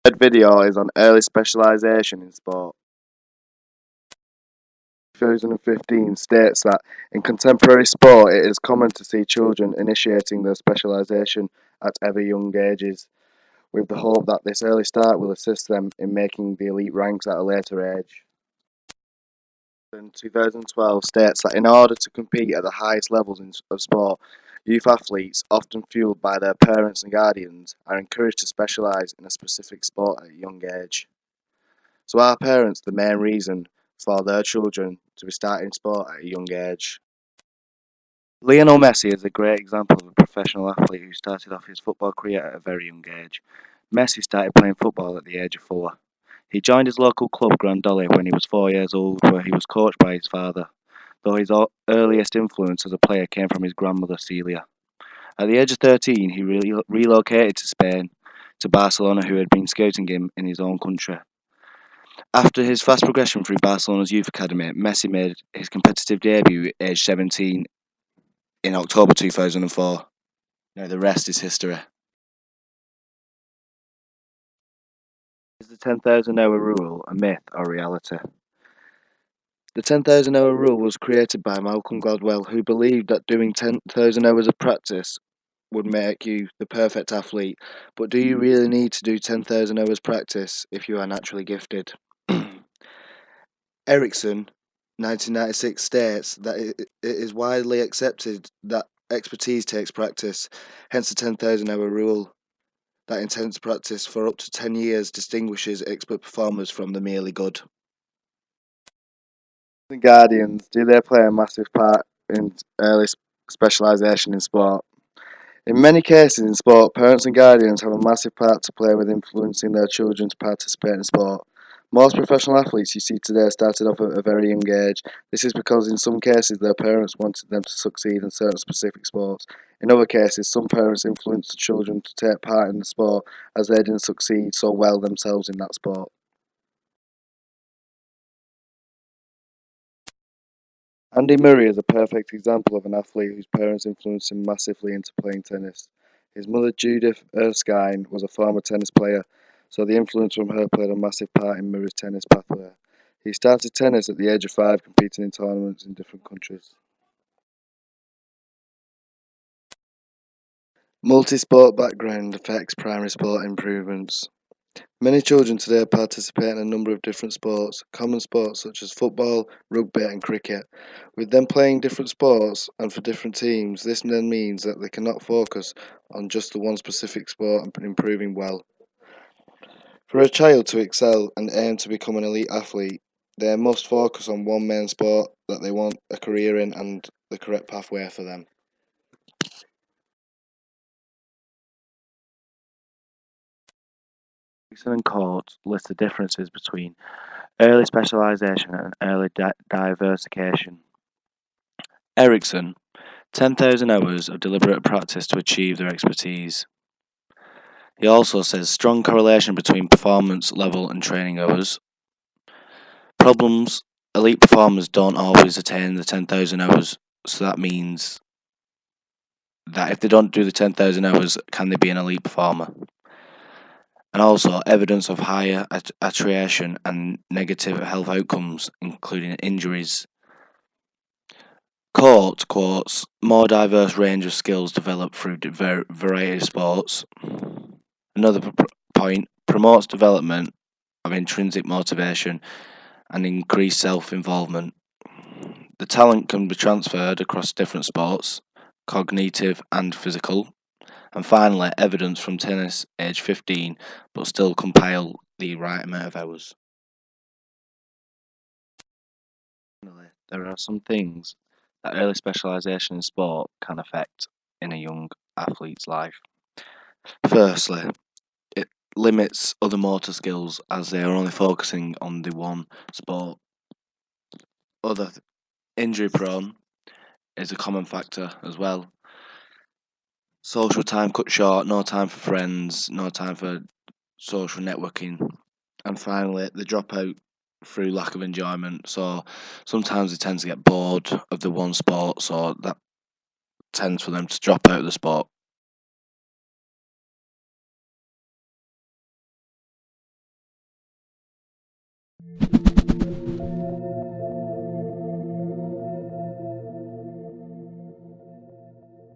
Third video is on early specialisation in sport. 2015 states that in contemporary sport it is common to see children initiating their specialisation at ever young ages, with the hope that this early start will assist them in making the elite ranks at a later age. 2012 states that in order to compete at the highest levels of sport, youth athletes, often fueled by their parents and guardians, are encouraged to specialise in a specific sport at a young age. So are parents the main reason for their children to be starting sport at a young age? Lionel Messi is a great example of a professional athlete who started off his football career at a very young age. Messi started playing football at the age of 4. He joined his local club Grandoli when he was 4 years old, where he was coached by his father, though his earliest influence as a player came from his grandmother Celia. At the age of 13, he relocated to Spain, to Barcelona, who had been scouting him in his own country. After his fast progression through Barcelona's youth academy, Messi made his competitive debut at age 17 in October 2004. Now the rest is history. Is the 10,000-hour rule a myth or reality? The 10,000-hour rule was created by Malcolm Gladwell, who believed that doing 10,000 hours of practice would make you the perfect athlete. But do you really need to do 10,000 hours practice if you are naturally gifted? Ericsson, 1996, states that it is widely accepted that expertise takes practice, hence the 10,000-hour rule. That intense practice for up to 10 years distinguishes expert performers from the merely good. The Guardians, do they play a massive part in early specialisation in sport? In many cases in sport, parents and guardians have a massive part to play with influencing their children to participate in sport. Most professional athletes you see today started off at a very young age. This is because in some cases their parents wanted them to succeed in certain specific sports. In other cases, some parents influenced the children to take part in the sport as they didn't succeed so well themselves in that sport. Andy Murray is a perfect example of an athlete whose parents influenced him massively into playing tennis. His mother, Judith Erskine, was a former tennis player, so the influence from her played a massive part in Murray's tennis pathway. He started tennis at the age of 5, competing in tournaments in different countries. Multi-sport background affects primary sport improvements. Many children today participate in a number of different sports, common sports such as football, rugby and cricket. With them playing different sports and for different teams, this then means that they cannot focus on just the one specific sport and improving well. For a child to excel and aim to become an elite athlete, they must focus on one main sport that they want a career in and the correct pathway for them. Ericsson and Coates list the differences between early specialisation and early diversification. Ericsson, 10,000 hours of deliberate practice to achieve their expertise. He also says strong correlation between performance level and training hours. Problems, elite performers don't always attain the 10,000 hours, so that means that if they don't do the 10,000 hours, can they be an elite performer? And also evidence of higher attrition and negative health outcomes, including injuries. Coates quotes, more diverse range of skills developed through variety of sports. Another point, promotes development of intrinsic motivation and increased self-involvement. The talent can be transferred across different sports, cognitive and physical. And finally, evidence from tennis age 15, but still compile the right amount of hours. Finally, there are some things that early specialisation in sport can affect in a young athlete's life. Firstly, it limits other motor skills as they are only focusing on the one sport. Injury prone is a common factor as well. Social time cut short, no time for friends, no time for social networking. And finally, the dropout through lack of enjoyment. So sometimes they tend to get bored of the one sport, so that tends for them to drop out of the sport